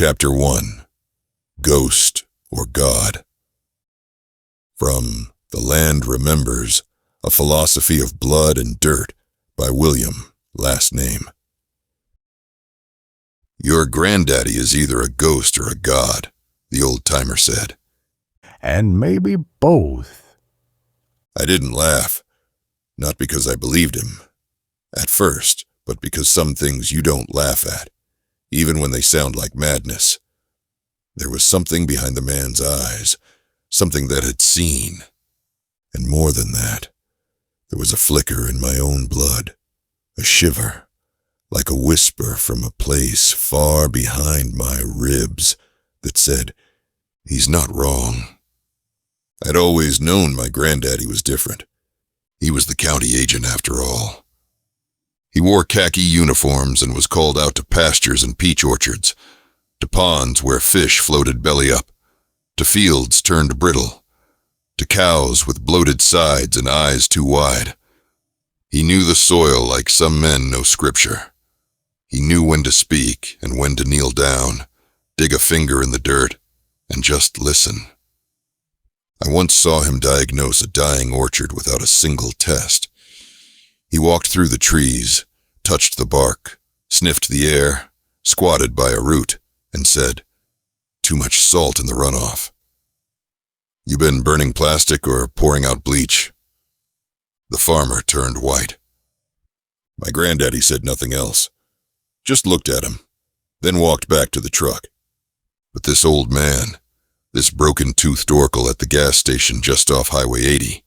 Chapter 1. Ghost or God. From The Land Remembers, A Philosophy of Blood and Dirt by William, last name. Your granddaddy is either a ghost or a god, the old-timer said. And maybe both. I didn't laugh, not because I believed him, at first, but because some things you don't laugh at, even when they sound like madness. There was something behind the man's eyes, something that had seen. And more than that, there was a flicker in my own blood, a shiver, like a whisper from a place far behind my ribs that said, "He's not wrong." I'd always known my granddaddy was different. He was the county agent after all. He wore khaki uniforms and was called out to pastures and peach orchards, to ponds where fish floated belly up, to fields turned brittle, to cows with bloated sides and eyes too wide. He knew the soil like some men know scripture. He knew when to speak and when to kneel down, dig a finger in the dirt, and just listen. I once saw him diagnose a dying orchard without a single test. He walked through the trees, touched the bark, sniffed the air, squatted by a root, and said, "Too much salt in the runoff." "You been burning plastic or pouring out bleach?" The farmer turned white. My granddaddy said nothing else, just looked at him, then walked back to the truck. But this old man, this broken-toothed oracle at the gas station just off Highway 80,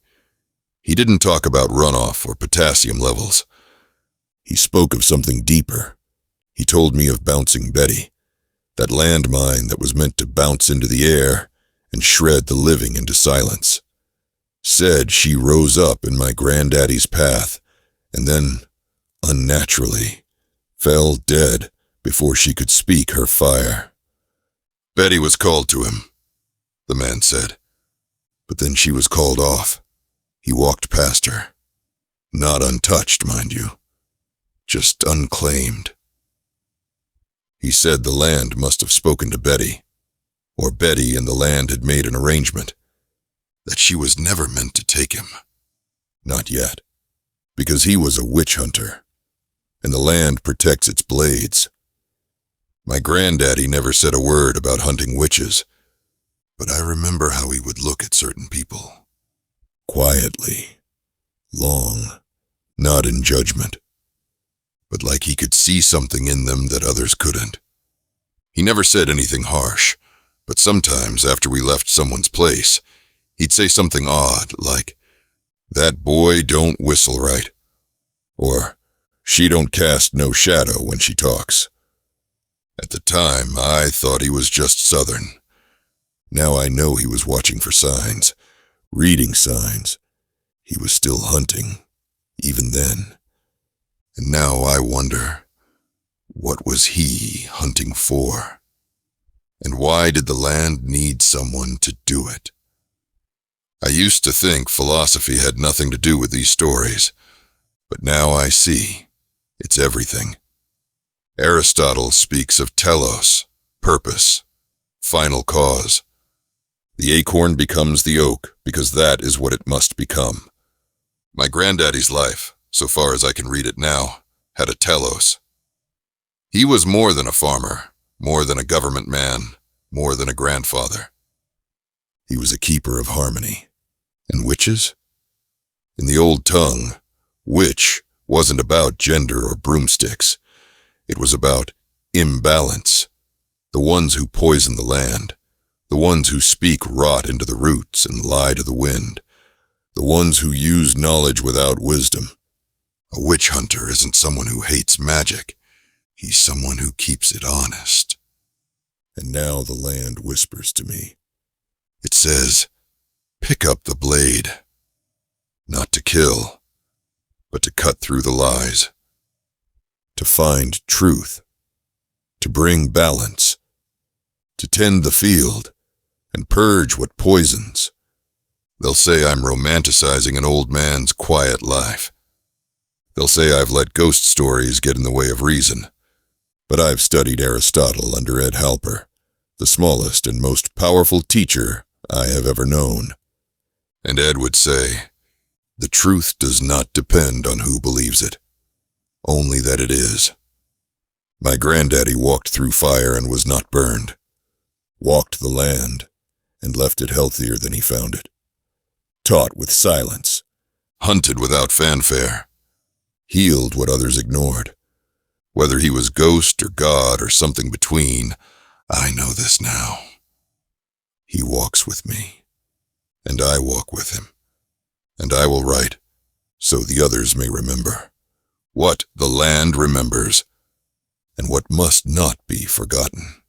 he didn't talk about runoff or potassium levels. He spoke of something deeper. He told me of Bouncing Betty, that landmine that was meant to bounce into the air and shred the living into silence. Said she rose up in my granddaddy's path and then, unnaturally, fell dead before she could speak her fire. "Betty was called to him," the man said. But then she was called off. He walked past her. Not untouched, mind you. Just unclaimed. He said the land must have spoken to Betty, or Betty and the land had made an arrangement, that she was never meant to take him. Not yet, because he was a witch hunter, and the land protects its blades. My granddaddy never said a word about hunting witches, but I remember how he would look at certain people. Quietly, long, not in judgment, but like he could see something in them that others couldn't. He never said anything harsh, but sometimes after we left someone's place, he'd say something odd like, "That boy don't whistle right," or "She don't cast no shadow when she talks." At the time, I thought he was just Southern. Now I know he was watching for signs, reading signs. He was still hunting, even then. And now I wonder, what was he hunting for? And why did the land need someone to do it? I used to think philosophy had nothing to do with these stories, but now I see it's everything. Aristotle speaks of telos, purpose, final cause. The acorn becomes the oak because that is what it must become. My granddaddy's life, so far as I can read it now, had a telos. He was more than a farmer, more than a government man, more than a grandfather. He was a keeper of harmony. And witches? In the old tongue, witch wasn't about gender or broomsticks. It was about imbalance. The ones who poison the land. The ones who speak rot into the roots and lie to the wind. The ones who use knowledge without wisdom. A witch hunter isn't someone who hates magic. He's someone who keeps it honest. And now the land whispers to me. It says, "Pick up the blade." Not to kill, but to cut through the lies. To find truth. To bring balance. To tend the field and purge what poisons. They'll say I'm romanticizing an old man's quiet life. They'll say I've let ghost stories get in the way of reason. but I've studied Aristotle under Ed Halper, the smallest and most powerful teacher I have ever known. And Ed would say, the truth does not depend on who believes it, only that it is. My granddaddy walked through fire and was not burned, walked the land and left it healthier than he found it, taught with silence, hunted without fanfare, healed what others ignored. Whether he was ghost or God or something between, I know this now. He walks with me, and I walk with him, and I will write, so the others may remember, what the land remembers, and what must not be forgotten.